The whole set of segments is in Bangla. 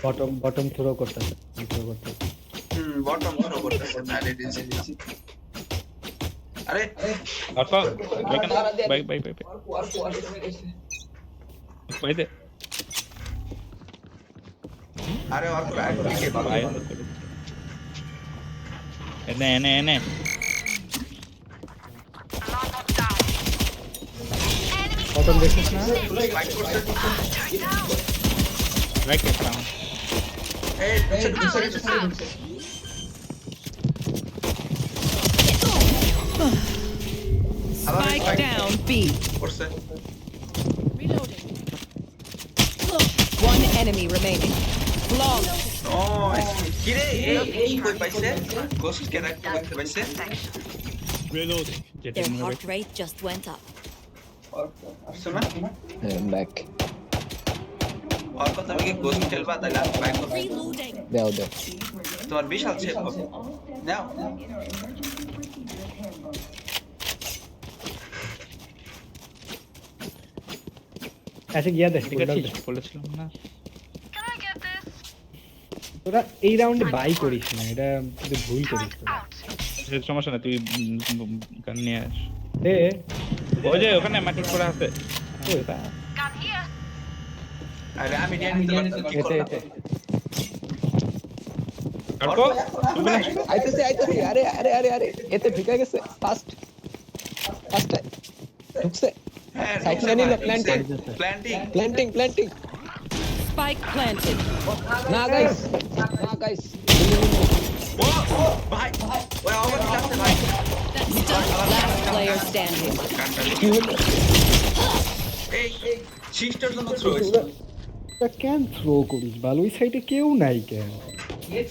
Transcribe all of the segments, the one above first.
বটম থ্রো করতেছে বটম থ্রো করতেছে আরে দিছি আরে Alpha, back and back. Why the? আরে আর পিকে ভালো Why? Ene. বটম দেখছিস না ফাইট করতে Right it down. এই দুসরে Spike down B. করছে Reloading. One enemy remaining. Flawless. ও কিরে এই কই পাইছে গোস্ট ক্যারেক্টার কইতে পাইছে Reloading. Their heart rate just went up. আসছে না ব্যাক আর কথা আমি কি গোস্ট খেলবা তাইলে আমি বাইক করব Reloading. দাও তোমার বিশাল ছেলে হবে নাও এসে গিয়া দেখ ঠিক আছে বলেছিলাম না তোরা এই রাউন্ডে বাই করিস না এটা তুই ভুল করিস তোরা সমস্যা না তুই গান নিয়ে আস এ ওই যে ওখানে ম্যাট্রিক করা আছে আরে আমি নিয়ে নিতে পারতাম কি করলাম কাটকো আইতেছে আরে এতে ঢুকে গেছে ফাস্ট ঢুকছে হ্যাঁ Side line নিলো, প্ল্যান্টিং Spike planted. না গাইস ও ভাই ওই আমার কাছে ভাই Last player standing. কি হলো এই সিস্টার জন্য থ্রো হইছে তা কেন থ্রো করিস ভালো ওই সাইডে কেউ নাই কেন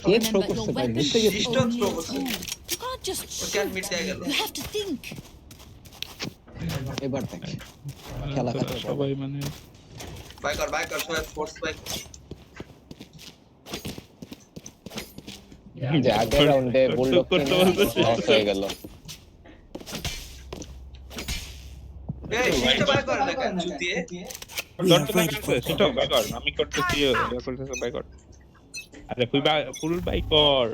কে থ্রো করছে ভাই নিচে গেছে সিস্টার থ্রো করছে You can't just oh can shoot. মিট দিয়ে গেল You have to think. এবার দেখ খেলা খারাপ সবাই মানে বাই কর সবাই ফোর্স বাই যে আগের রাউন্ডে বুলডগ করতে বলতেছে। লস হয়ে গেল এই সিস্টার বাই কর না কেন চুতিয়ে ডট না করতে সেটা বাই কর আমি করতেছি এটা করতেছে বাই কর আরে ফুল বাই কর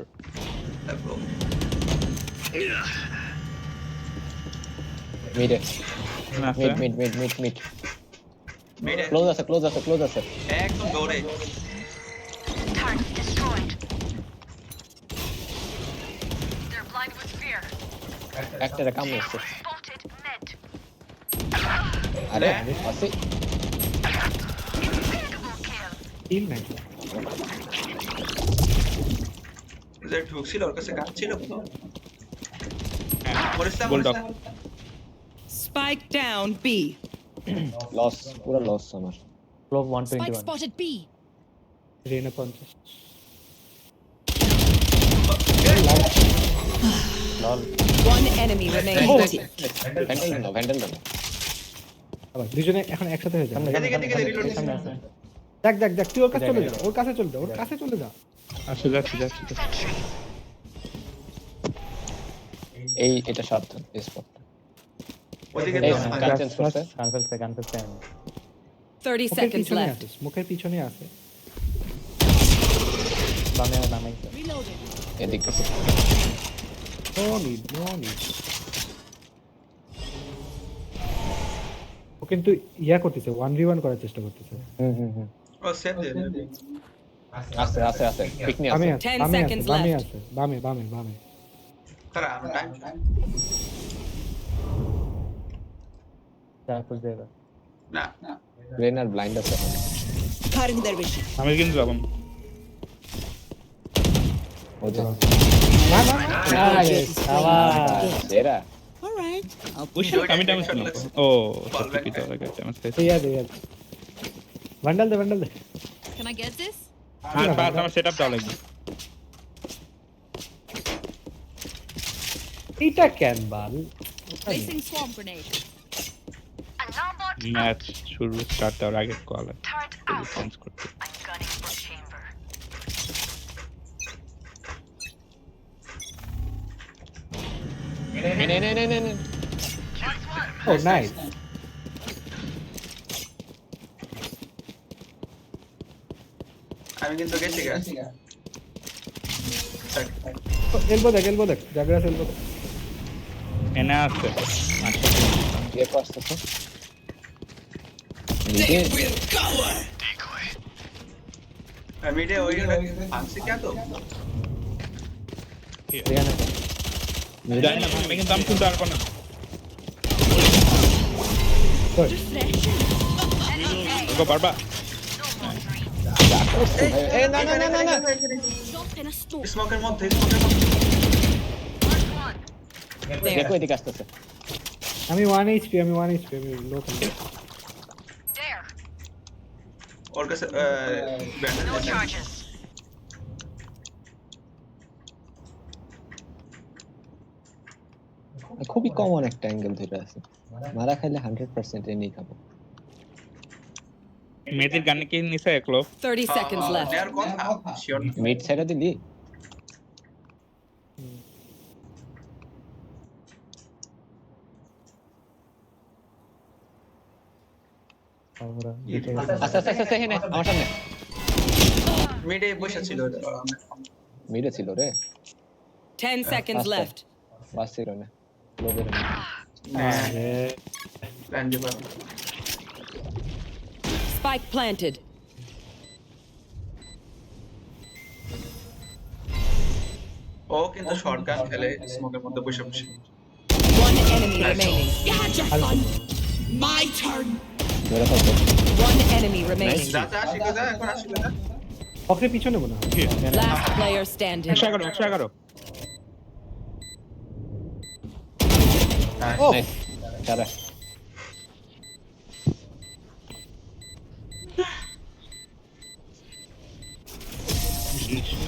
মিডে না মিড মেরে ক্লোজ আছে একদম দৌড়ে একটা কাম হচ্ছে আরে আসি টিম নাই যে ঢুকছিল ওর কাছে গান ছিল মরিসা bulldog Spike down B. Loss পুরো লস আমার Spike spotted B. Reyna 50 One enemy remaining. Vandal দাও আবার দুজনে এখন একসাথে হয়ে যাবে এদিকে রিলোড দেখ তুই ওর কাছে চলে যা ওর কাছে চলে যা আসলে যাচ্ছি এই এটা সাবধান এই স্পটটা ওদিকে এই তো গান চেঞ্জ করছে 30 seconds left. মুখের পিছনে আছে Reloading. এদিকে নো নিড ও কিন্তু ইয়া করতেছে 1v1 করার চেষ্টা করতেছে ও সেভ দে আছে পিকনি বামে আছে 10 seconds বামে left. আছে বামে তারা টাইম না রেনার ব্লাইন্ড আছে Cutting their vision. আমি কিন্তু যাব ও যে না এরা All right. I'll ওই push. আমি ড্যামেজ করলাম ও সত্যি তো লাগে ড্যামেজ খাইছে ইয়া দে বান্ডাল দে Can I get this? আর পাস আমার সেটআপ দাও লাগবে এইটা কেন বাল Placing swarm grenade. ম্যাচ শুরু স্টার্ট হওয়ার আগে কল চেঞ্জ করতে নে ও নাইস আমি কিন্তু গেছি গা এলবো দেখ জাগরাস এলবো দেখ। এনে আছে আচ্ছা গেকো আসতেছে মিডে মিডে ওই আনছি কে তো এখানে জানি না ভাঙবে কিন্তু আমি শুনতে পারবো না ওকে পারবা এ না Drop in a store. স্মোকের মধ্যে গেকো এদিকে আসতেছে আমি 1 এইচপি আমি লো খেলি। ওর কাছে ব্যান্ডেজ খুবই কমন একটা অ্যাঙ্গেল ধরে আছে মারা খাইলে 100% এনেই খাবো মেয়েদের গানে কি নিছে একলো 30 seconds left. নেয়ার কথা শিওর মিড সাইডে দিলি আমরা আচ্ছা হেনে আমার সামনে মিডে বসে ছিল মিডে ছিল রে 10 seconds Faster. left. বাস ছিল না লোবের আরে প্ল্যান দিবা Spike planted. ও কিন্তু শর্টগান খেলে স্মোকের মধ্যে বসে বসে One enemy remaining. You had your fun. My turn. ধরে ফেলতো One enemy remaining. যাতে আসি যা এখন আসি যা পকের পিছনে মনে হয়। Last player standing. 111 ও নাইস চারা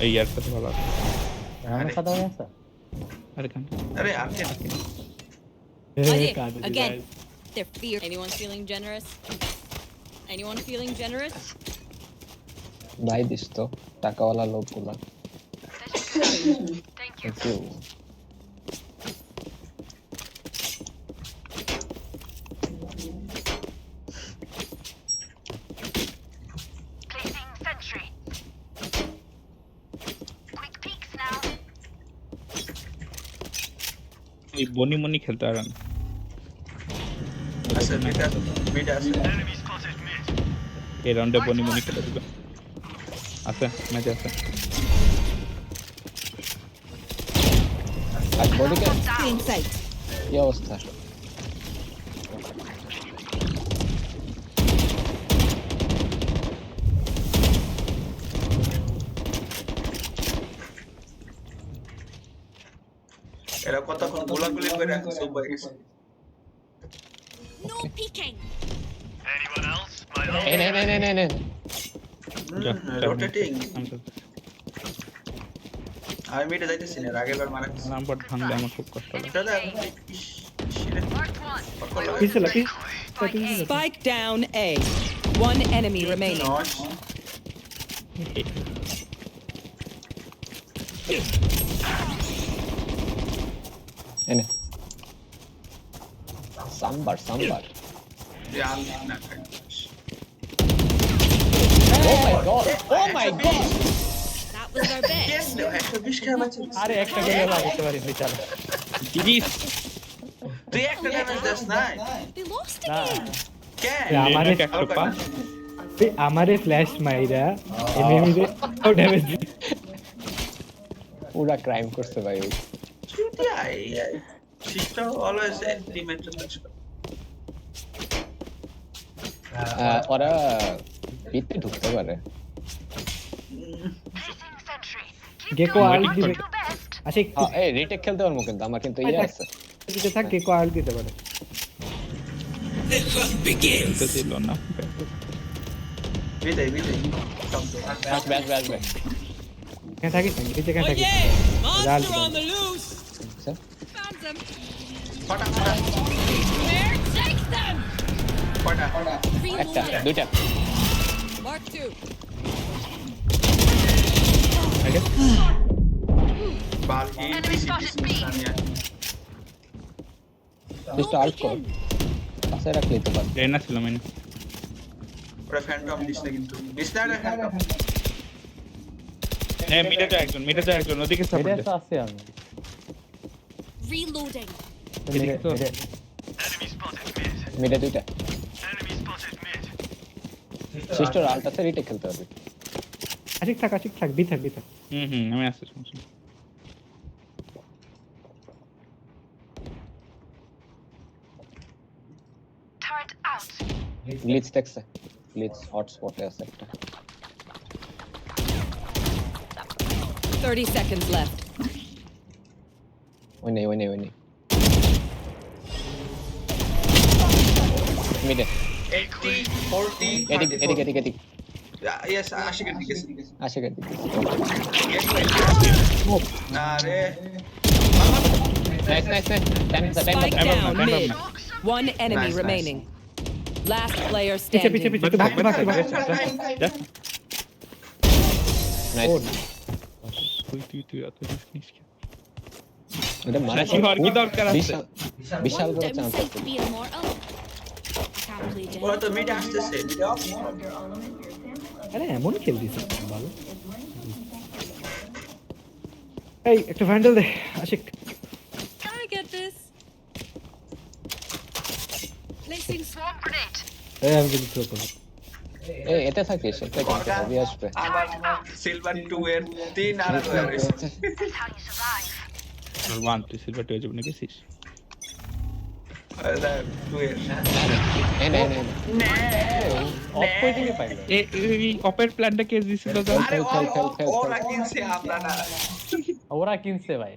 এই ইয়ার সাথে ভালো আছে আমার সাদা হয়ে আছে। আরে কান আরে আপনি Again. They're fear. Anyone feeling generous? Anyone feeling generous? ভাই দিস তো টাকাওয়ালা লোকগুলা থ্যাংক ইউ এই বনি মনি খেলতে পারেন আচ্ছা মিডে আছে এই রাউন্ডে বনি মনি খেলে দিবে আছে ম্যাচ আছে আজ বডিকে In sight. কি অবস্থা এরা কতক্ষণ গোলাগুলি করে সব হয়ে গেছে No peeking. নে রোটেটিং আমি মিডে যাইতেছি না আগের বার মারা গেছি নাম্বার ভাঙলে আমার খুব কষ্ট লাগে দাদা পিছলা কি Spike down A. One enemy remaining. নয় এনে সাম্বার জান না ও মাই god That was our best. কেন 120 খেলা আছে আরে একটা করে লাগাতে পারি ভাই চালা। জিজিস তুই একটা ড্যামেজ দাস নাই They lost না again. কেন আমারে আমারে ফ্ল্যাশ মাইরা এনিমিরে ও ড্যামেজ পুরা ক্রাইম করছে ভাই ছুটি আই সিস্টেম অলওয়েজ টিমমেট ওরা ভিতরে ঢুকতে পারে গেকো আল দিবে। আচ্ছা এই রিটেক খেলতে পারবো কিন্তু আমার কিন্তু ইয়ে আছে দিতে থাক গেকো আল দিতে পারে। খেলতে দিল না বিদায় আসবে কেন থাকিস না নিচে কেন থাকিস রাল আচ্ছা Found them. ফটা Where? Take them. ফটা একটা Reloading. দুইটা Mark 2. Bulky Sania just Alt কর পাশে রাখলেই তো পারবে রেনা ছিল মানে ওরা ফ্যান্টম দিস না কিন্তু দিস না ফ্যান্টম হ্যাঁ মিডে তো একজন ওদিকে সাপোর্ট মিডে দে তো আছে আমি Reloading. মিডে তো। মিডে দুইটা সিস্টার আলটাতে রিটেক খেলতে হবে আশিক থাক বি থাক আমি আসছি সমস্যা নেই। গ্লিচ দেখছে গ্লিচ হটস্পটে আছে একটা 30 seconds left. ওই নেই মিডে 80 40 এদিক ইয়েস আশিকের দিকে আশিক আরে nice time Spike Time down up, time mid. up. One enemy Nice. remaining. Last player পিছে standing. ভাগ নাইস তুই এত রিস্ক নিস কেন? এটা মারা কি হওয়ার কি দরকার আছে? বিশাল বড় Don't চান্স say আছে to be immortal. I can't play dead. ওরা তো মিডে আসতেছে আরে এমন খেল দিছে ভালো এই একটা ভ্যান্ডেল দে Ashiq Can I get this? Placing swarm grenade. এই আমি কিন্তু থ্রো করব এই এটা থাকিস এটা কিন্তু হবে আসবে আবার সিলভার 2 এর 3 আর হয়ে গেছে আর 1 তুই সিলভার 2 যাবে নাকি সিস 2 এর অফ করে দিকে পাইলো এই অপের প্ল্যানটা কে দিছিল তো? আরে খেল। ওরা কিনছে আমরা না ওরা কিনছে ভাই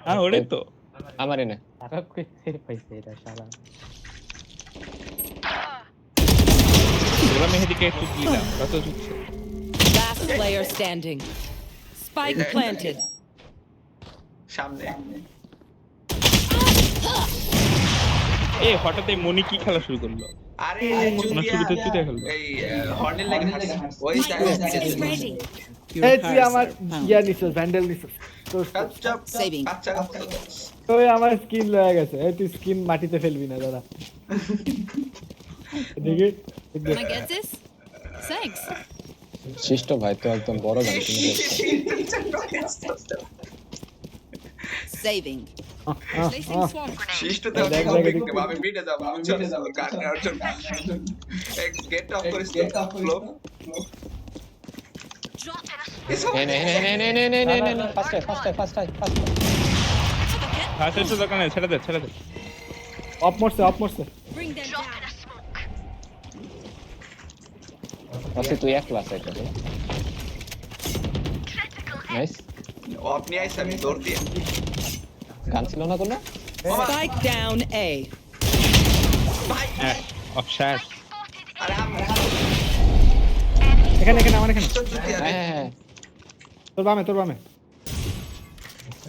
হ্যাঁ ওরে তো আমারে না টাকা কইতে পাইছে এটা শালা ওরা মেহেদিকে একটু দিলাম কত দিচ্ছে Last player standing. Spike planted. সামনে হঠাৎ এই মনি কি খেলা শুরু করলো? আরে মনে শুরুতে চুতে খেললো। এই হর্নের লাগে ওই Is ready. এই তুই আমার ইয়া নিছস ভ্যান্ডেল নিছস তো Saving. আচ্ছা তুই আমার স্কিন লয়ে গেছে এই তুই স্কিন মাটিতে ফেলবি না দাদা দেখি Can I get this? Thanks. শিষ্ট ভাই তো একদম বড় গান কিনে Saving. Placing swarm grenade. শিষ্টতে আমি মিডে যাব আমি চলে যাব কাট নেওয়ার জন্য এক গেট অফ করিস ফ্লো Drop in a নে ফাস্ট হাতে তো দোকানে ছেড়ে দে অফ মরছে Bring them down. আচ্ছা তুই এক ক্লাস এটা নাইস আপনি আইসা আমি দৌড় দিয়ে গান ছিল না কোনো Spike down A. ভাই অফশাট আরে আমি এখানে আমার এখানে চুতি আরে হ্যাঁ তোর বামে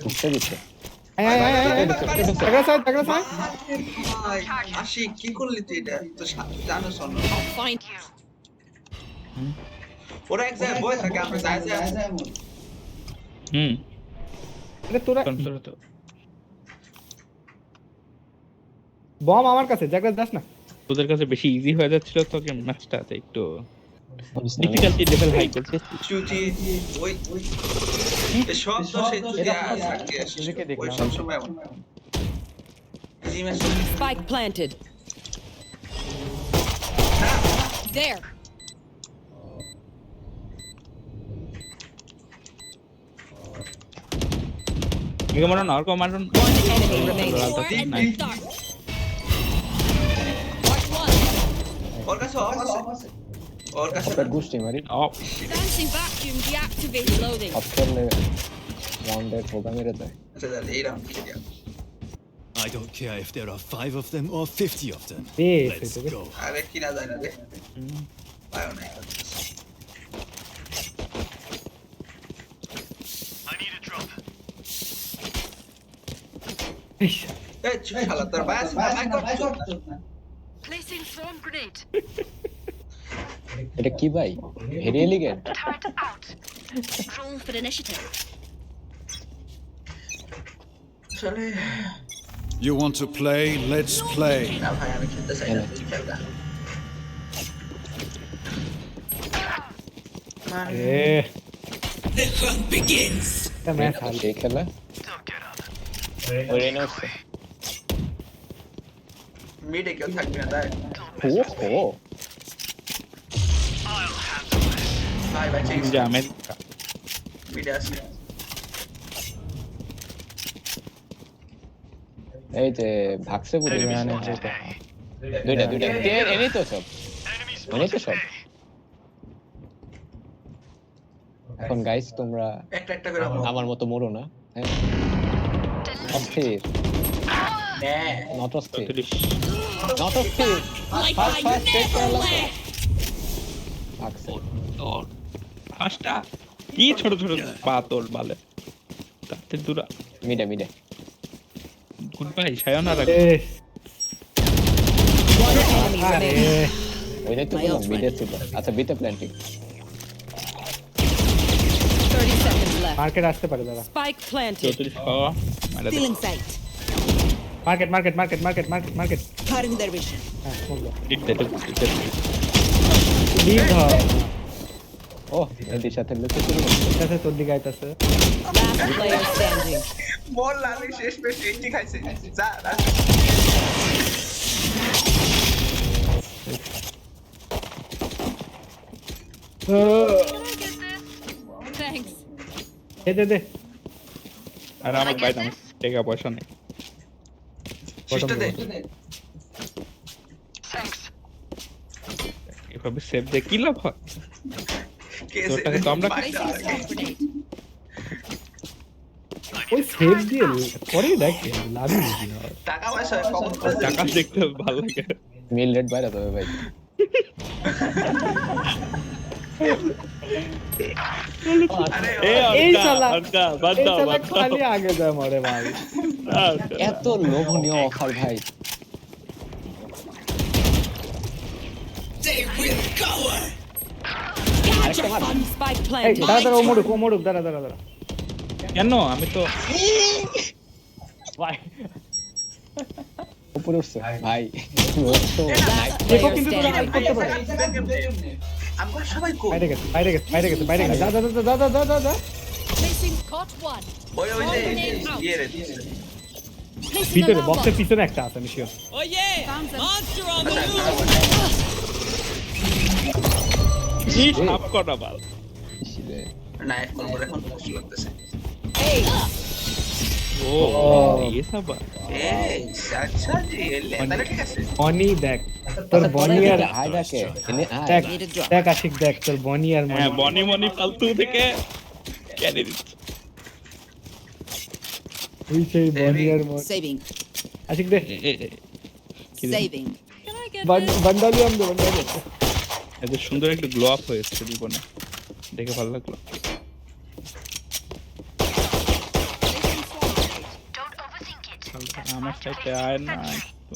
ঢুকতে দিচ্ছে তাগড়া সাইড ভাই আশিক কি করলি তুই এটা তো জানো শোন I'll find you. ওরা এক জায়গায় বসে থাকে আমরা যাই এটা তোরা কন্ট্রোল তো বম আমার কাছে জায়গা দাস না তোদের কাছে বেশি ইজি হয়ে যাচ্ছিল তো গেম ম্যাচটা তাই একটু ডিফিকাল্টি লেভেল হাই করতে চুতি ওই এই সব তো সেই চুতি থাকে ওই সব সময় এমন জিমের Spike planted. There. নিকে মারো না আর কো মারো না One enemy remaining. Four and then dark. Mark one. ওর কাছে অফ আছে ওর কাছে অপের গুষ্টি মারি of Dancing vacuum deactivated. Loading. Of করলে রাউন্ডের হোগা মেরে দেয় আচ্ছা তাহলে এই রাউন্ড খেলি I don't care if there are 5 of them or 50 of them. বেশ Let's এটা go. আরে কি না যায় না রে পায়ও নাই এই চুপ শালা তোর বাস ভাই কর Placing swarm grenade. এটা কি ভাই হেরিয়ে ligand Turret out. Roll for initiative. চলে You want to play? Let's play. না ভাই আমি খেলতে চাই না তুই খেল না এ একটা ম্যাচ হাল কে খেলা ওই রেনে উঠছে মিডে কেউ থাকবে না তাই ও ভাই ভাই ঠিক যে আমেরিকা মিডে আসে এই যে ভাগছে পুরো দুইটা এনেই তো সব এখন গাইস তোমরা একটা একটা করে আমার মতো মরো না হ্যাঁ অস্থির হ্যাঁ নট অস্থির 34 নট অস্থির ফাস্ট টেক ভাগছে তোর ফাস্টা কি ছোট ছোট পাতল বালে তাতে দূরা মিডে গুড বাই সায়নারা One enemy আরে remaining. ওইটাই তো বললাম মিডে ছিল আচ্ছা বিতে প্ল্যান্টিং 30 seconds left. মার্কেট আসতে পারে দাদা Spike planted. 34 খাওয়া মারা দে Feeling sight. Market Cutting their vision. হ্যাঁ smoke দাও। ডিট দে Leave ধর ও এদির সাথে লুকে শুরু ঠিক আছে তোর দিকে আইতাছে Last player standing. বল লালি শেষ পে এন্টি খাইছে যা যা। Thanks. দে আর আমার ভাই দাম টাকা পয়সা নেই সিস্টার দে এভাবে সেভ দে কি লাভ হয় কে তোরটাকে তো আমরা Placing swarm grenade. ওই সেভ দিয়ে পরে দেখ লাভই বুঝি না টাকা পয়সা কখন করে টাকা দেখতে ভালো লাগে মিল রেট বাইরে তবে ভাই আরে এ এই অর্কা শালা অর্কা বাদ দাও বাদ দাও খালি আগে যায় মরে ভাই এত লোভনীয় অফার ভাই Gotcha. Fun spike এই planted. দাঁড়া ও মরুক দাঁড়া কেন আমি তো ভাই উপরে উঠছে ভাই Last দেখো player কিন্তু তোরা হাইড standing. করতে পারে আমরা সবাই কো বাইরে গেছে যা Placing caught one. ওই ওই যে ইয়ে রে Placing ভিতরে alarm বক্সের bot. পিছনে একটা আছে আমি sure Oh yeah. Found them. Monster on the আচ্ছা, loose. কি সাপ করা বাল না এখন পুশ করতেছে Hey. ও এই সব এই আচ্ছা জি তাহলে ঠিক আছে বনি দেখ তোর বনি আর হাই ডাকে এনে দেখ Need a drop. দেখ আশিক দেখ তোর বনি আর হ্যাঁ বনি মনি ফালতু থেকে কেনে দিচ্ছে তুই সেই বনি আর Saving. আশিক দেখ কি রে? Saving. Can I get বান্ডালি আমদে এত সুন্দর একটা গ্লো আপ হয়েছে জীবনে দেখে ভালো লাগলো আমার সাথে আয় না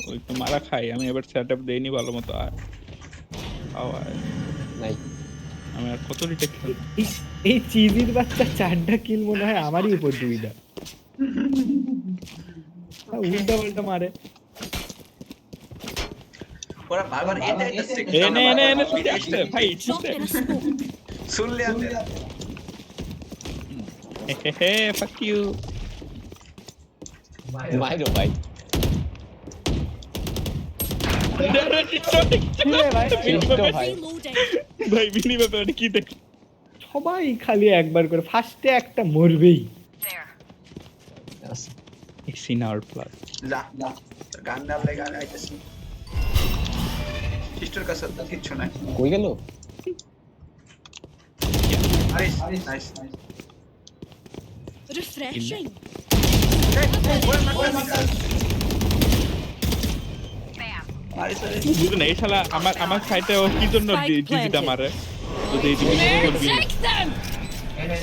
ওই তো মারা খাই আমি এবার সেট আপ দেইনি ভালো মতো আয় আয় নাই আমি আর কত রিটেক খেলবো এই চিজির বাচ্চা 4টা কিল মনে হয় আমারই উপর 2টা উল্টা মারে ওরা বারবার এটা একটা স্টিক এনে তুই আসছে ভাই drop in a smoke? শুনলে আপনি হে ফাক ইউ মাইরো ভাই চিন্তা ভাই Reloading. ভাই বিনি ব্যাপারে কি দেখ সবাই খালি একবার করে ফার্স্টে একটা মরবেই ইটস ইন আওয়ার প্লাস যা গান ডালে গান আইতেছে সিস্টার কাছে তো কিচ্ছু নাই কই গেল নাইস Refreshing. বুঝলেন এই শালা আমার সাইটে ও কি জন্য Spike জিজিটা planted. মারে যদি এই জিনিস Take them.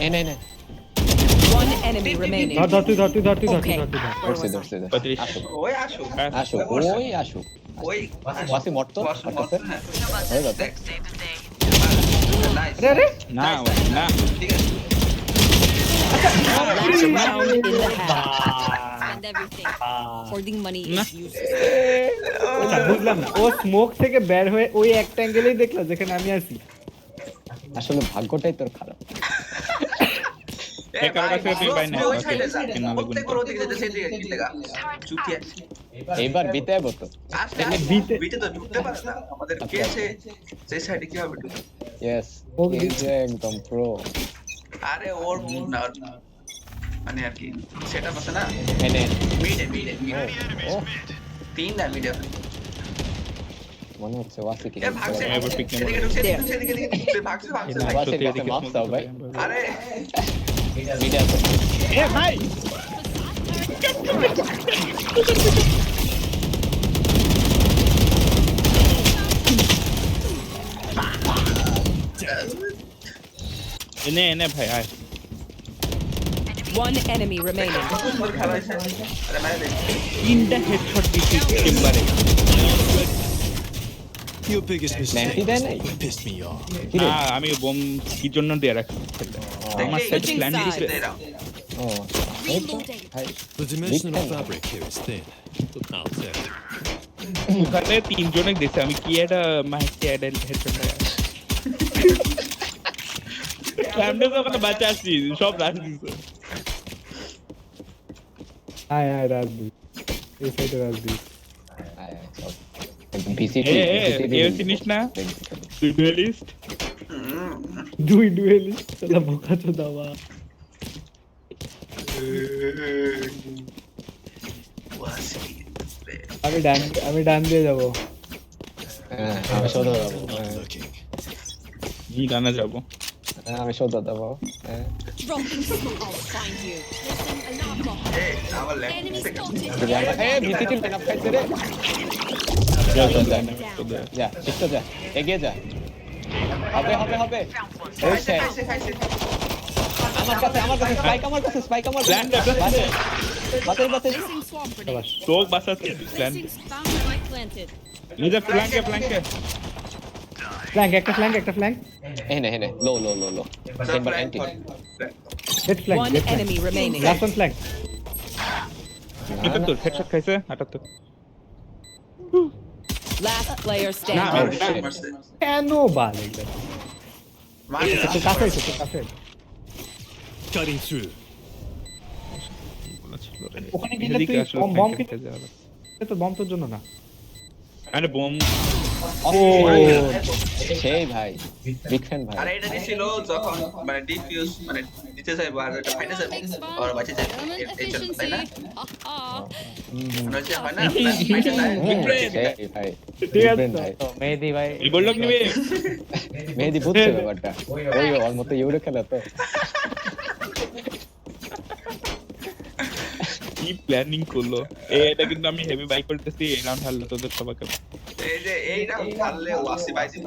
এনে One enemy remaining. ধর তুই Okay. ধরছে 35 আসো ওই আসো আসো ওই আসো ওই ওয়াসি মরত করতেছে হয়ে যাচ্ছে নাইস আরে না না ঠিক আছে Last round in the half. Spend everything. Hoarding money Nah. is useless. ওটা বুঝলাম না ও স্মোক থেকে বের হয়ে ওই একটা অ্যাঙ্গেলেই দেখলো যেখানে আমি আছি আসলে ভাগ্যটাই তোর খারাপ এই কারো কাছে তুই বাই না ওই সাইডে যা কিনা লাগবে প্রত্যেক বড় দিকে যেতে সেদিকে কি লাগা চুতিয়া এইবার বিতে আইবো তো আসলে বিতে তো ঢুকতে পারে না আমাদের কেছে যে সাইডে কি হবে ঢুকতে ইয়েস এই যে একদম প্রো আরে ওর না মানে আর কি সেটআপ আছে না এনে মিডে ও তিন না মিডে মনে হচ্ছে ওয়াসি কি এ ভাগছে এবার pick নেবো। সেদিকে ভাগছে ওয়াসি কাছে মাফ দাও ভাই আরে মিডিয়া আছে এ ভাই এনে ভাই আয় One enemy remaining. সুন্দর খেলা হয়েছে আরে মারে দে তিনটা হেডশট দিছি চেম্বারে Your biggest Nanti mistake dah was naik. what pissed me off. কি রে আমি বোম কি জন্য দিয়ে রাখছি আমার সাইড Switching প্ল্যান sides. দিছে ও এই তো ভাই The dimensional Big time. fabric here is thin, but now thick. ওখানে তিনজনে দিছে আমি কি একটা মাইকে একটা হেডশট লাগাই সামনে তো ওখানে বাচ্চা আসছি সব রাখ দিছে আয় রাজদি এই সাইডে রাজদি একদম ভিসিটি এ চিনিস না তুই ডুয়েলিস্ট দুই ডুয়েলিস্ট তাহলে বোকা চোদাবা আমি ডান দিয়ে যাব হ্যাঁ আমি সোজা যাবো Not looking. জি জানা যাবো আমি সোজা যাবো হ্যাঁ Dropping smoke. I'll find you. Listen, alarm clock. আমার Enemy লেফট spotted. এই ভিসিটি লাইন আপ খাইছে রে যা ঠিক যা এগিয়ে যা হবে এই সে আমার কাছে স্পাইক আমার কাছে Land up, বাতে Placing swamp grenade. তোক বাসাতে plan Placing bomb grenade planted. নিজে ফ্ল্যাঙ্কে একটা ফ্ল্যাঙ্ক হেনে লো chamber anti head flank One enemy remaining. Last one flank কিন্তু তোর হেডশট খাইছে 78 Last player না standing. কেন বালে তো কাছে Cutting through. ওখানে গেলে তুই বম কিনতে তো বম তোর জন্য না আরে বোম সেই ভাই বিগ ফ্যান ভাই আরে এটা ছিল যখন মানে ডিফিউজ মানে দিতে চাই আর এটা ফাইটে যাবে আর বাঁচে যায় Element এই চল তাই না efficiency. Ha ha. মনে হচ্ছে হয় না ফাইটে যায় সেই ভাই ঠিক আছে Different ভাই তো মেহেদি ভাই এই বললো কি নিবি মেহেদি বুঝছে ব্যাপারটা ওই ওর মতো ইউরো খেলা তো কি প্ল্যানিং করলো এটা কিন্তু আমি হেভি বাইক করতেছি এই রাউন্ড হারলো তোদের সবাইকে এই যে এইটা হারলে ওয়াসি বাইজি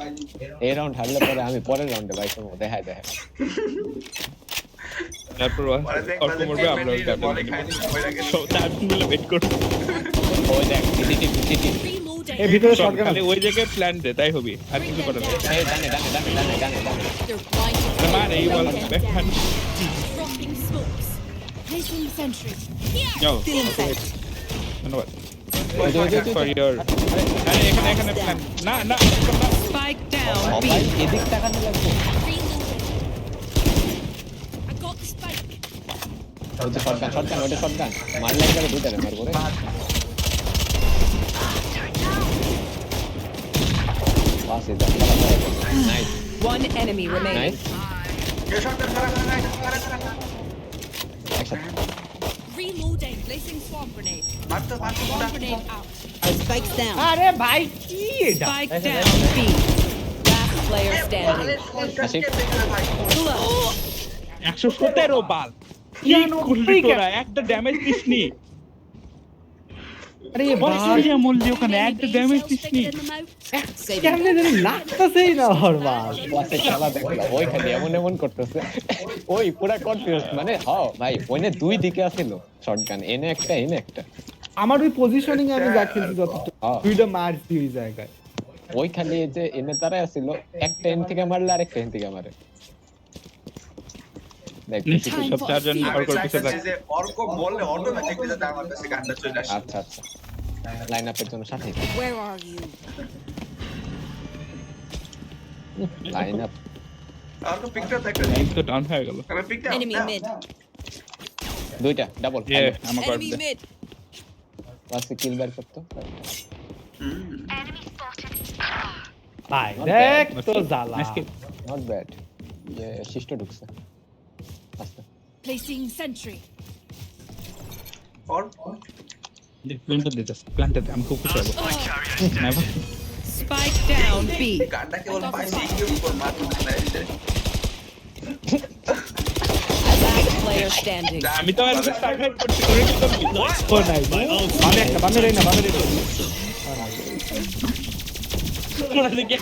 এই রাউন্ড হারলে পরে আমি পরের রাউন্ডে বাইক করবো দেখায় তারপর পরে দেখ অল্প মরবে আমরা ওই বলে খাইনি ওই আগে তার মিলে ওয়েট করব ওই দেখ ভিসিটি Reloading. এই ভিতরে শর্ট শটগান খালি ওই জায়গায় প্ল্যান দে তাই হবে আর কিছু করার নেই এই ডানে They're blind to মার এই বল backhand dropping smokes. Placing sentry. যাও Feeling sight. ধন্যবাদ ফর ইওর আরে এখানে প্ল্যান না Spike ও down. ভাই B. এদিক তাকানো লাগবে Reloading. I got the spike. ওই যে শটগান ওটা শটগান মারলে একবারে দুইটারে মার করে পাস এটা nice One enemy remaining. Nice এ শটটা খারা একসাথে Reloading. Placing swamp grenade. মারতে Swamp grenade out. Spikes down. আরে ভাই কি এটা Spike down. B. Last player standing. Ashiq 117 বাল কি করলি তোরা একটা ড্যামেজ দিসনি আরে বল ভাই সিরিয়া মূল্য ওখানে একটা ড্যামেজ দিসনি in the mouth. কেমনে জানি লাগতাছেই না ওর বাল ক্লাসে খেলা দেখলাম ওই খালি এমন করতেছে ওই পুরা কনফিউজ মানে ভাই ওইনে দুই দিকে আছিল শটগান এনে একটা আমার ওই পজিশনিং আমি যা খেলছি যতটুকু হ্যাঁ। দুইটা মারছি ওই জায়গায় ওই খালি এই যে এনে তারা আছিল একটা এন থেকে মারলে আরেকটা এন থেকে মারে দেখ সব চারজন আর করে পিছে থাক যে অর্ক বললে অটোমেটিকলি যাতে আমার কাছে গানটা চলে আসে আচ্ছা লাইন আপের জন্য সাথে Where are you? Line up অর্ক পিকটা দেখতে তো ডাউন হয়ে গেল আমি পিকটা Enemy mid. দুইটা ডাবল এ আমার কার্ড Enemy দে mid. লাস্টে কিল বার করতে ভাই দেখ তো জ্বালা নাইস কিল নট ব্যাড যে শিষ্ট ঢুকছে আস্তে Placing sentry. और প্ল্যান্টার দিতেছ প্ল্যান্টার আমি খুব খুশি হব নেভার Spike down B. गांडा केवल 5 के ऊपर मार रहा है Last player standing. আমি তো আর সার্ভাইভ করতে করে কি করবি ও নাই বামে একটা বামে রেনা তোরা দেখে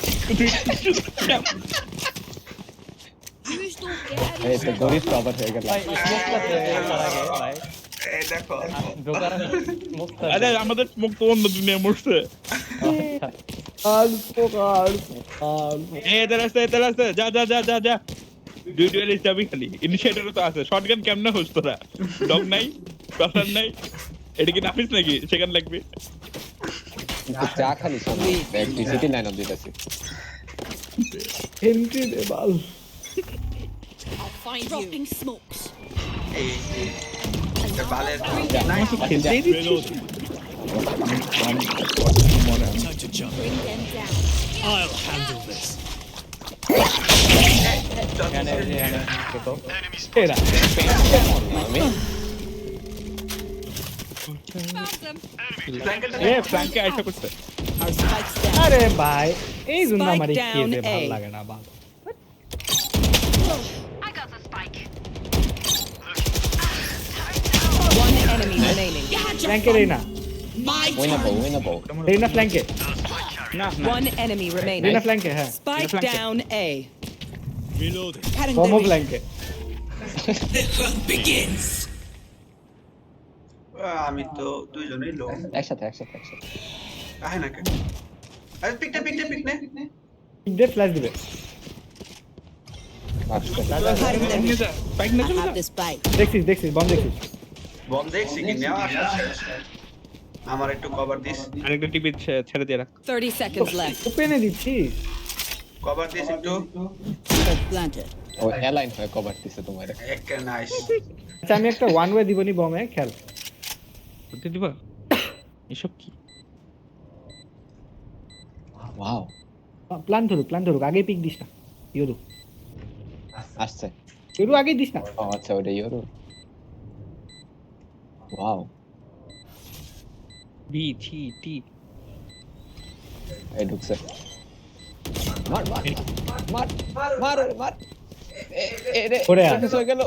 এই তো গরিব কভার হয়ে গেল ভাই স্মোকটা করার আগে ভাই ए देखो ঢোকার আগে স্মোকটা আরে আমাদের মুখ তো অন্য দুনিয়া মরছে এদের আছে যা যা যা যা যা ডিউটি যাবি খালি ইনিশিয়েটর তো আছে শটগান কেমনে হোস তোরা ডগ নাই কলার নাই এটা কি নাফিস নাকি সেখান লাগবে কিন্তু চা খালি সব ব্যাক ডিসিটি লাইন অফ দিতেছি এন্ট্রি দে বাল I'll find Dropping smokes. ए बाले খেলতেই দিচ্ছি Time to jump. Bring them down. I'll handle this. এখানে দেখো এরা আমি Found them. এ ফ্ল্যাঙ্কে আইসা করতে Our spikes down. আরে ভাই এই জন্য Spike আমার down খেলতে ভালো A. লাগে না বাল One enemy remaining. ফ্ল্যাঙ্কে রেনা উইনাবল রেনা ফ্ল্যাঙ্কে না One enemy রেনা remaining. ফ্ল্যাঙ্কে হ্যাঁ Spike down A. Reloading. Momo ফ্ল্যাঙ্কে আমি তো দুইজনেই লো একসাথে আহে না কে আরে পিকটা দে ফ্ল্যাশ দিবে স্পাইক না I চলে have this bite. দেখছিস বম দেখছিস বম দেখছি কি নেওয়া আমার একটু কভার দিস আরেকটা টিপি ছেড়ে দিয়ে রাখ 30 seconds left. ওপেনে দিচ্ছিস কভার দিস একটু Planted. ও অ্যালাইন হয়ে কভার দিছে তোমার এক নাইস আচ্ছা আমি একটা ওয়ান ওয়ে দিবনি বমে খেল করতে দিবা এসব কি ওয়াও প্ল্যান ধরুক আগে পিক দিস না ইউরু আসছে আগে দিস না ও আচ্ছা ওটা ইউরো ওয়াও বি টি টি এই ঢুকছে মার এ রে ওরে আয়। কিছু হয়ে গেল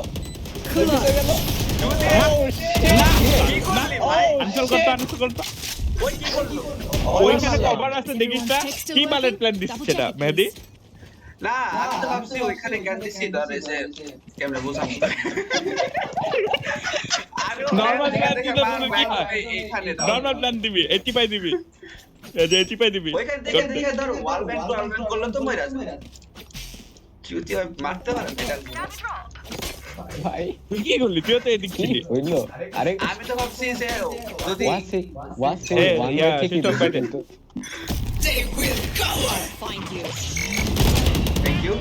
আনসার করতে ওই কি করলো ওইখানে কভার আছে দেখিস না কি বালের প্ল্যান দিছিস সেটা মেহেদি না আমি তো ভাবছি ওইখানে কেন দিছি ধরে যে কেমনে বুঝাবো আরে নরমাল প্ল্যান দিলে বলে কি হয় এইখানে নরমাল প্ল্যান দিবি 85 দিবি এই যে 85 দিবি ওইখানে দেখে ধর ওয়াল ব্যান্ড করলে তো মরে যাবে চুতি মারতে পারে এটা ভাই তুই কি করলি তুই তো এদিক কি ছিলি হইলো আরে আমি তো ভাবছি যে যদি ওয়াসি এ, ওয়ান ইয়া, ওয়ে ঠিকই শিটক দিছে, বাইরে। কিন্তু Find you. থ্যাংক ইউ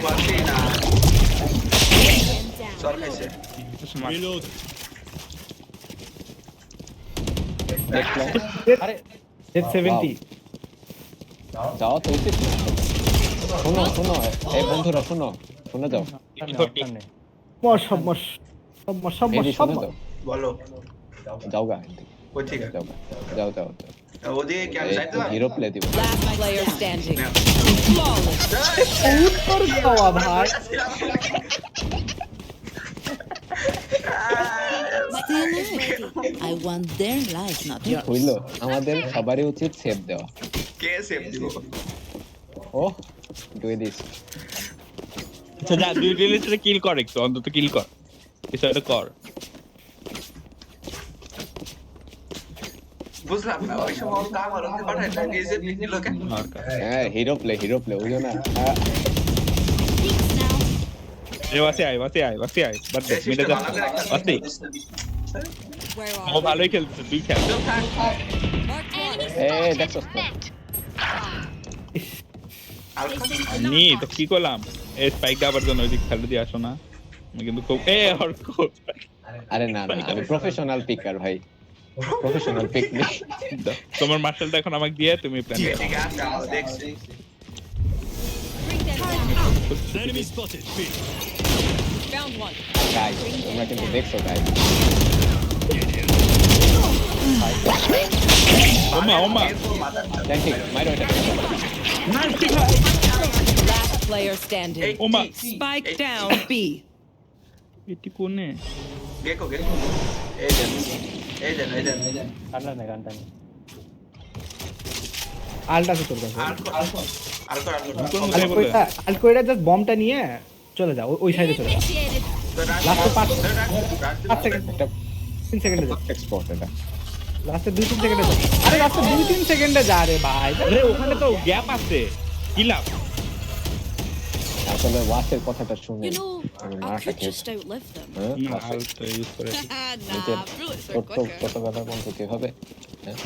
ওয়াসি না সর খাইছে Reloading. দেখলাম আরে ডেট 70 যাও তো উচিত না। শোনো এই বন্ধুরা শোনো যাও সব এই শুনে যাও বলো যাও গা ওই ঠিক আছে যাও ওদিকে কি আমি যাইতে পারি হিরো প্লে দিব Last player standing. উত্তর খাওয়া ভাই Still alive. I want their life, not yours. হইলো আমাদের সবারই উচিত সেভ দেওয়া কে সেভ দিব ও ডুই দিস আচ্ছা যা দুই রিলেশনে কিল কর একটু অন্তত কিল কর কিছু একটা কর বুঝলাম না ওই সময় তো আমার ওকে পাঠাই নিজে নিল কেন হ্যাঁ হিরো প্লে বুঝো না এ বাসে আয় বাদ দে মিডে যা বাসি Where ও are ভালোই খেলছে তুই খেল Marked one. এই দেখছো নি তো কি করলাম এই স্পাইক আবার জন্য ওইদিক খেলে দিয়ে আসো না আমি কিন্তু খুব অর্ক আরে না না আমি প্রফেশনাল পিকার ভাই প্রফেশনাল পিক তোমার মার্শালটা এখন আমাকে দিয়ে তুমি প্ল্যান ঠিক আছে আমরা দেখছি Bring them down. Enemy spotted. B. Found one. Guys তোমরা কিন্তু দেখছো গাইস ওমা ট্যাঙ্কিং মাইরো এটা Last player standing. ওমা Spike down B. এটি কোনে গেকো এই দেন ঠান্ডা নেই গানটা নেই আল্ট আছে তোর কাছে আর আল্ট কইরা জাস্ট বমটা নিয়ে চলে যা ওই সাইডে চলে যা Initiated. লাস্টে 5 সেকেন্ড একটা 3 সেকেন্ডে যা এক্সপোর্ট এটা লাস্টে 2-3 সেকেন্ডে যা আরে লাস্টে 2-3 সেকেন্ডে যা রে ভাই আরে ওখানে তো গ্যাপ আছে কি লাভ আসলে ওয়াচের কথাটা শুনে You know, আমি I মারটা could খেয়েছি just outlive them. হ্যাঁ না আল্ট ইউজ করে নিজের Nah, bullets are ছোট্ট quicker. ছোটবেলার বন্ধু কিভাবে হ্যাঁ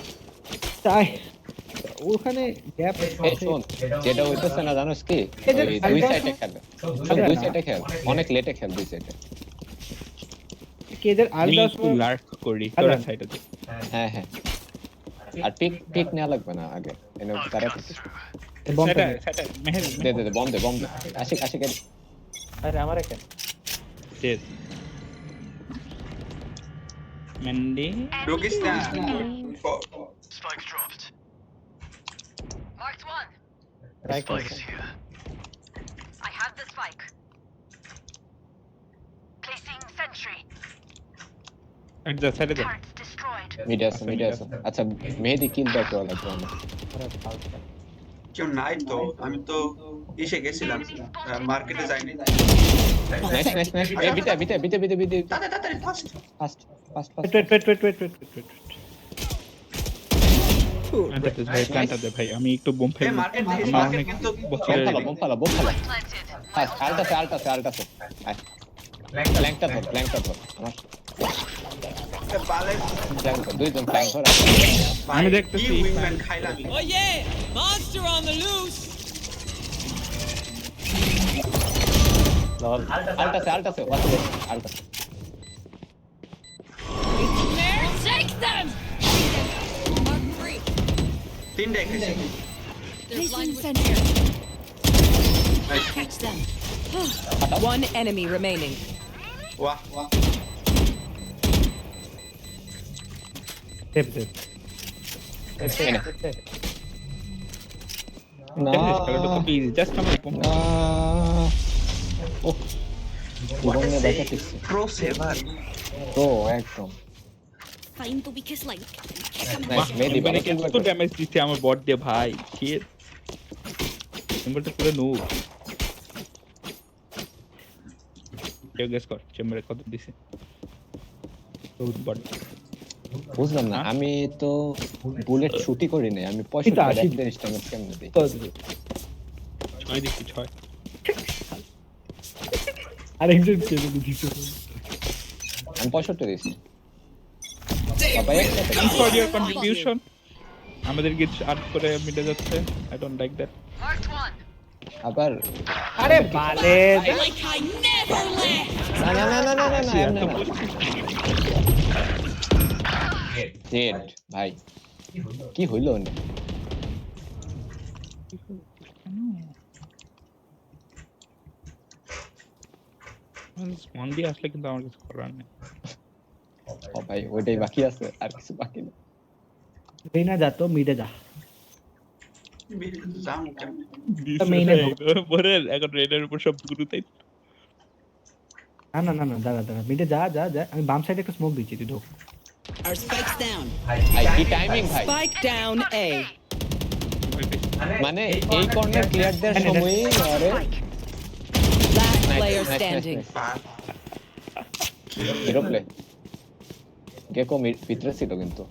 তাই ওখানে গ্যাপ এই শোন যেটা হইতেছে না জানোস কি এই যে ওই দুই আলট্রা সাইডে খেলে সব দুই সাইডে খেল অনেক লেটে খেল দুই সাইডে কেদের আমি আল্ট একটু লার্ক করি তোরা সাইডে হ্যাঁ হ্যাঁ আর পিক নেওয়া লাগবে না আগে এনে তারা বমটা সেটা মেহের দে বম দে আশিক আরে আমার এখানে শেষ মেন্ডি ঢুকিস না ট্রাই করছি একটা সাইডে দে মিডিয়া আছে আচ্ছা মেহেদি কিল ব্যাক করা লাগবে আমার কেউ নাই তো আমি তো এসে গেছিলাম মার্কেটে যাইনি নাইস এই বিতে তাড়াতাড়ি ফাস্ট ফাস্ট ওয়েট ভাই প্ল্যানটা দে ভাই আমি একটু বোম ফেলি মার্কেট আমার অনেক কিন্তু বছরের বম ফালা ফাস্ট আল্টাসে প্ল্যাঙ্কটা ধর আমার পালে দুইজন প্ল্যাঙ্ক ধর আমি দেখতেছি। উইংম্যান খাইলাম Oh yeah! Monster on the loose! লল আল্টাসে আল্টাসে There, take them! Mark three. তিন দেখেছি They're blind with Catch them. One enemy remaining. Waugh save না জাস্ট আমার বোম ও জীবনে দেখা ঠিকছে প্রো সেভার তো একদম Find the weakest link. Kick 'em nice Mehedi মানে ভালো কত ড্যামেজ দিচ্ছে আমার বট দিয়ে ভাই শিট সিম্বলটা পুরো নো কেউ গেস কর চেম্বারে কত দিছে বট বুঝলাম না আমি তো বুলেট শুটই করি নাই আমি 65 ড্যামেজ কেমনে দিই ছয় দিচ্ছি 6 আরেকজন কেটে দিছে আমি 65 দিয়েছি সবাই একসাথে থ্যাঙ্কস ফর ইওর কন্ট্রিবিউশন আমাদের গিট আর্ট করে মিটে যাচ্ছে আই ডোন্ট লাইক দ্যাট আবার আরে বালে like I never left! না জেড ভাই কি হইলো না মন দিয়ে আসলে কিন্তু আমার কিছু করার নেই ও ভাই ওইটাই বাকি আছে আর কিছু বাকি নেই রেনা যা তো মিডে যা জাম কেমন মেইনে বরে এখন রেডের উপর সব গুরুতাই না দাঁড়া মিডে যা আমি বাম সাইডে একটা স্মোক দিচ্ছি তুই ঢোক Our spikes down. ভাই কি টাইমিং ভাই Spike down A. মানে এই কর্নার ক্লিয়ার দেওয়ার সময়ই আরে Last Nice, player nice, standing. Hero play Gecko ভিতরে ছিল কিন্তু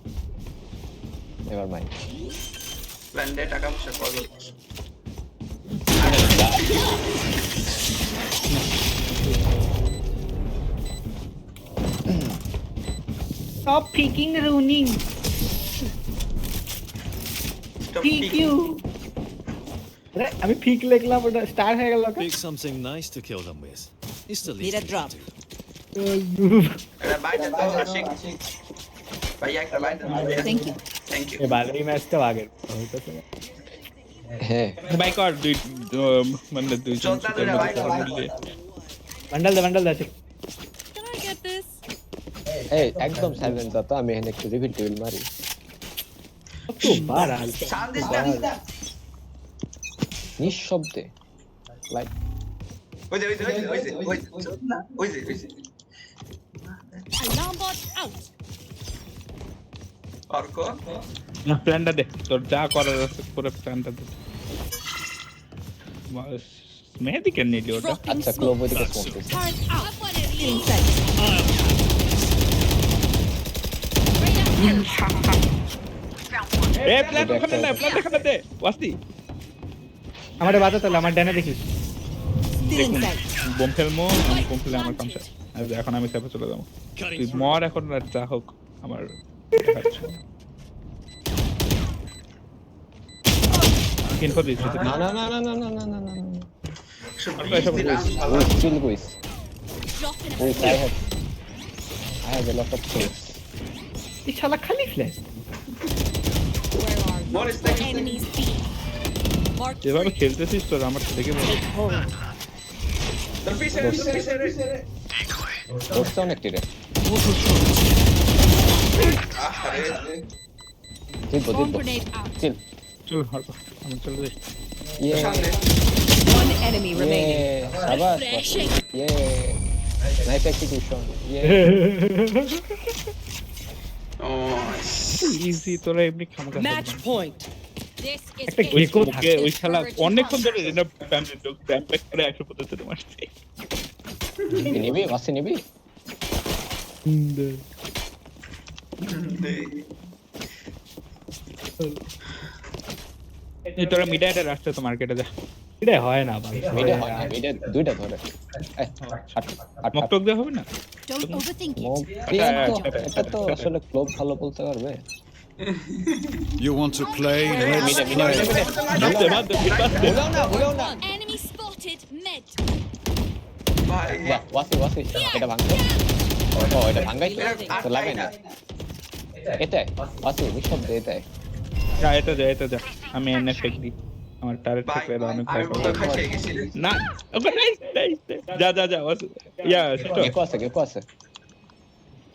এবার মাই প্ল্যান্ডে টাকা পয়সা করবে Stop peeking running. Peek you. আরে আমি পিক লিখলাম ওটা স্টার হয়ে গেল Pick something nice to kill them with. It's the Need least a we drop. can do. এটা বাইরে তো আশিক ভাইয়া একটা বাইরে Thank you. থ্যাংক ইউ এবার এই ম্যাচটাও আগের হইতেছে না। হ্যাঁ ভাই কর মানে দুই চলতা দুইটা ভাই কর। বান্ডাল দে আছে। Can I get this? এই একদম সাইলেন্ট তো আমি এখানে একটু রিভিল টিভিল মারি তো বারাল শান্ত দিস না নিঃশব্দে লাইক ওই যে না ওই যে Alarm bot out. অর্ক প্ল্যানটা দে তোর যা করার আছে পুরো প্ল্যানটা দে মেহেদি কেন নিলি ওটা আচ্ছা ক্লোব ওইদিকে পৌঁছেছে Turret out. I've got it. Inside. A plan ওখানে দে ওয়াসি আমারে বাজা তাহলে আমার ডানে দেখিস। Still inside. বোম ফেলমো আমি বোম ফেলে আমার কাম শেষ এখন আমি সেফে চলে যাবো তুই মর এখন আর যা হোক আমার ইনফো দিচ্ছি না না না না না না না না না দিলাম we still guys Drop in a we I have a lot of things এই শালা খালি flash. Where are you? What is that? Enemies B. Mark যেভাবে খেলতেছিস তোর আমার তো দেখে মনে হয়। তোর পিছে করতে অনেক টিরে আরে জিতবো bomb জিতবো grenade out. চিল চল হরব আমি চলে যাই ইয়ে সামনে One enemy remaining. ইয়ে সাবাস Refreshing. ইয়ে নাইস এক্সিকিউশন ইয়ে ও ইজি তোরা এমনি খামকা Match point. This is একটা it. গেকো ওকে ওই শালা অনেকক্ষণ ধরে এটা ফ্যামিলি লোক ব্যাক করে 175 মারছে নিবি বাসে নিবি এই তোরা মিডাইটা রাস্তা তো মার্কেটে যা এটা হয় না ভাই। মিডে হয় না মিডে দুইটা ধরে মকটক দেওয়া হবে না Don't overthink it. এটা তো আসলে ক্লোব ভালো বলতে পারবে You want to play? Let's মিডে play. ভুলো না ভুলো না Enemy spotted. Med. ভাই ওয়াসি এটা ভাঙছো ও এটা ভাঙাই তো লাগাই না এটাই ওয়াসি নিঃশব্দে এটাই যা এটা যা আমি এনে ফেক দিই আমার টার্গেট ভাই থেকে অনেক আমি ভয় তো খাইছে গেছি না ওকে নাইস যা ইয়া স্টপ গেকো আছে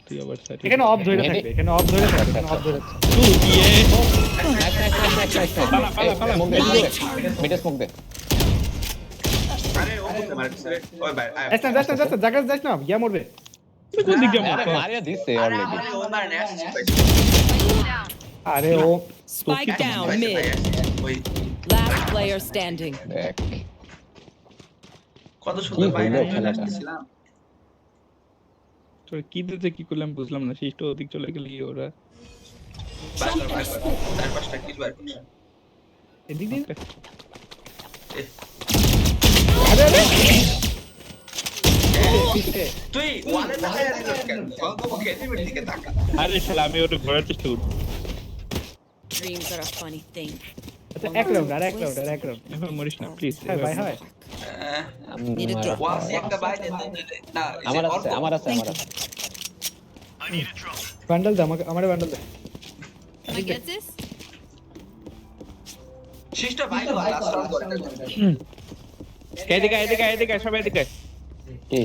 তুই আবার সাইড এখানে অফ ধরে থাকবে, এখানে অফ ধরে থাকবে, এখানে অফ ধরে থাকবে। তুই দিয়ে পালা মিডে স্মোক দে আরে ও বলতে মারছে রে ওই ভাই যাস না, জায়গা যাস না, ইয়া মরবে। কোন দিক যাবো আরে মারিয়া দিছে অলরেডি আরে ও মারনে আসছে আরে ও Spike down mid. ওই Last player standing. দেখ কত সুন্দর কি ভাই হলো খেলাটা? তোর কি দিতে কি করলাম বুঝলাম না সেই তো ওদিক চলে গেলি ওরা ভাই চার পাঁচটা কিল বার করছে এদিক দিয়ে তুই ওয়ালে দাঁড়ায় আছিস কেন ওকে এনিমির দিকে তাকা আরে শালা আমি ওটা ঘোরার চেষ্টা করছি Dreams are a funny thing. আচ্ছা এক রাউন্ড এখন মরিস না প্লিজ হ্যাঁ ভাই হয়। Need a drop. ওয়াসি একটা ভাই না আমার আছে বান্ডাল দে আমারে বান্ডাল দে। Can I get this? শিষ্ট ভাই লাস্ট রাউন্ড করে এদিকে সবাই এদিকে কি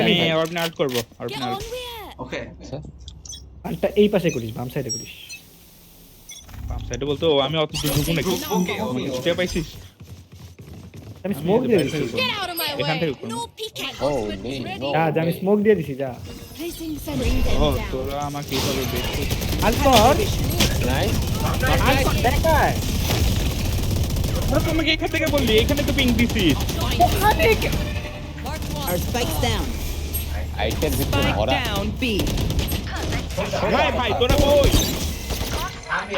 আমি অর্ডার আউট করব order Get out on with it. ওকে আরটা এই পাশে করিস, বাম সাইডে করিস। বাম সাইডে বলতো আমি অত দূর ঢুকু নাকি ওকে স্টেপ পাইছিস আমি স্মোক দিয়ে দিছি। Get out of my এখান থেকে way. করবো। No peeking. Oh, no. যা আমি স্মোক দিয়ে দিছি যা। Placing bring them ও down. তোরা আমাকে এইভাবে দেখছিস আলপর নাইস দেখায়। তোরা তোমাকে এখান থেকে বললি এখানে তো পিং দিছিস Mark one. Our spikes down. আইটের ভিতরে Spike ভরা down B. ভাই তোরা কই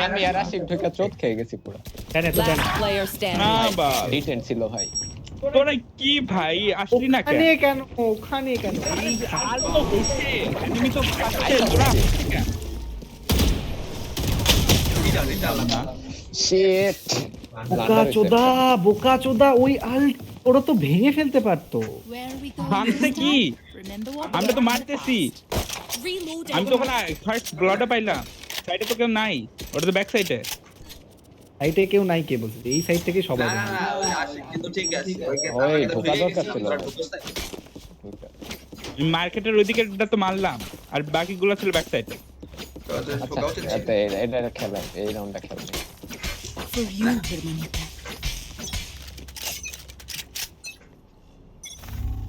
আমি আর আশিক ঢুকে চোট খেয়ে গেছি পুরো জানে তো জানে। Last player না standing. বা ডিটেন্ট ছিল ভাই তোরা কি ভাই আসলি না কেন ওখানে কেন? আলো হইছে তুমি তো আসছে তোরা শিট বোকা চোদা ওই আল ওরা তো ভেঙে ফেলতে পারতো। Where are we going ভাঙছে this কি? time? Remember what আমরা তো মারতেছি। Reloading. আমি তো ওখানে ফার্স্ট ব্লাডটা পাইলাম। সাইডে তো কেউ নাই। ওটা তো ব্যাক সাইডে। সাইডে কেউ নাই কে বলছে? এই সাইড থেকে সবাই না ভেঙে। ওই আশিক কিন্তু ঠিক আছে ওইকে ওই আমাকে তো ঢোকা ভেঙে দরকার গেছিল ছিল। তোরা ঢুকোস নাই? মার্কেটের ওইদিকেটা তো মারলাম। আর বাকিগুলো ছিল ব্যাক সাইডে। তোদের আচ্ছা ঢোকা উচিত ছিল। এটা খেলা, এই রাউন্ডটা খেলা। for you, hermanita.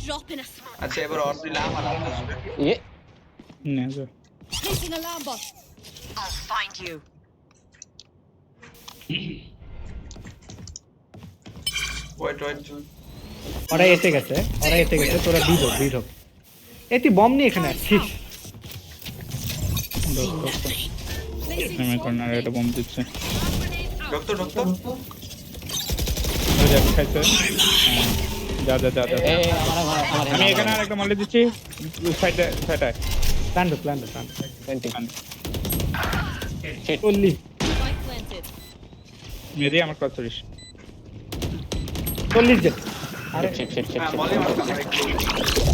Drop in a smoke. আচ্ছা এবার অর দিলে আমার হাত আসবে। এ না যা। Placing alarm bot. I'll find you. Wait ওরা এসে গেছে, তোরা বি ঢোক। এই তুই বম নিয়ে এখানে আসছিস? আমি কর্নারে একটা বম দিচ্ছে। ডক্টর ওই যা খাইছে। হ্যাঁ। যা। এই আমার আমি এখানে আর একটা মারলে দিচ্ছি। সাইডে। প্ল্যান ঢোক। 20 চল্লি। Spike planted. মেরে আমার কত 30। 40 জেট। শিট হ্যাঁ মলে মার কামড় একটু।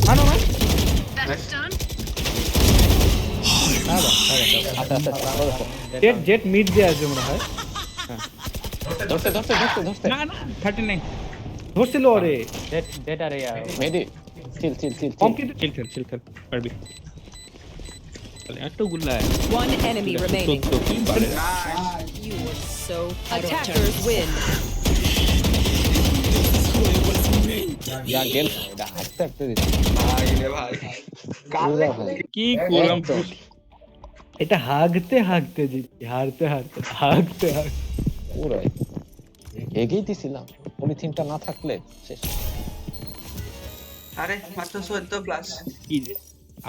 মানো না? আচ্ছা জেট মিড দিয়ে আসবে মনে হয়। ধরতে না 39। ধরছিল ওরে। ডেট আর ইয়া মেডি চিল কম কিন্তু চিল খেল পারবি। তাহলে একটু গুল্লা। One enemy remaining. তো কি বারে। You were so Attackers win. যা গেল এটা হাঁটতে দিতে ভাই রে ভাই। কালে কি করলাম? এটা হাগতে হারতে পুরো এগিয়ে দিছিলাম, পলিথিনটা না থাকলে শেষ। আরে মাত্র 14 প্লাস। কি রে?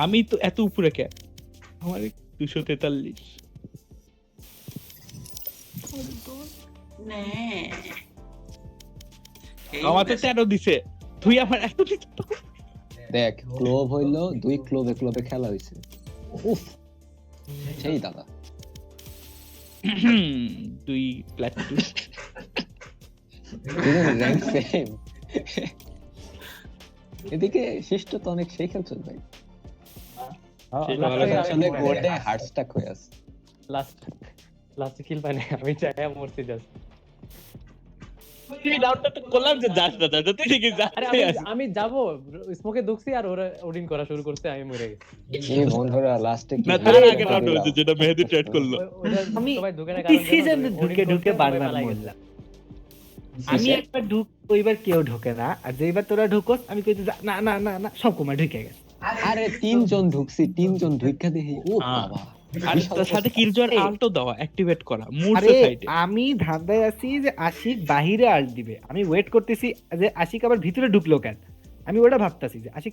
আমি তো এত উপরে কে? আমার 243। নে আমার তো 13 দিছে। তুই আমার এত দিতে তো। দেখ ক্লোব হইলো 2 ক্লোবে খেলা হইছে। উফ সেই দাদা তুই প্ল্যাটুন। Rank same. এদিকে শিষ্ট তো অনেক সেই খেলছে ভাই। আসলে গোল্ডে হার্ট স্টাক হয়ে আছে। লাস্ট কিল পাই না, আমি চাই মরতে যাস। তুই রাউন্ডটা তো করলাম যে যাস না তুই ঠিকই যা। আরে আমি যাব স্মোকে ঢুকছি আর ওরা ওডিন করা শুরু করতে, আমি মরে গেছি। এই বন্ধুরা লাস্টে কি না তার আগে রাউন্ড হয়েছে যেটা মেহেদি ট্রেড করলো। আমি সবাই ঢুকে না সিজন ঢুকে বারবার মরলাম। আমি একবার ওইবার কেউ ঢোকে না, আর যেইবার তোরা ঢুকোস আমি কইতে না সব কমা ঢুকে গেছে। আরে 3 জন ঢুকছি, 3 জন ঢুকা দেখি ও বাবা। আর তার সাথে কিলজোর আলটো দেওয়া অ্যাক্টিভেট করা মুড আরে সাইডে। আমি ধান্দায় আছি যে আশিক বাহিরে আল্ট দিবে, আমি ওয়েট করতেছি যে আশিক আবার ভিতরে ঢুকলো কেন, আমি ওটা ভাবতাছি যে আশিক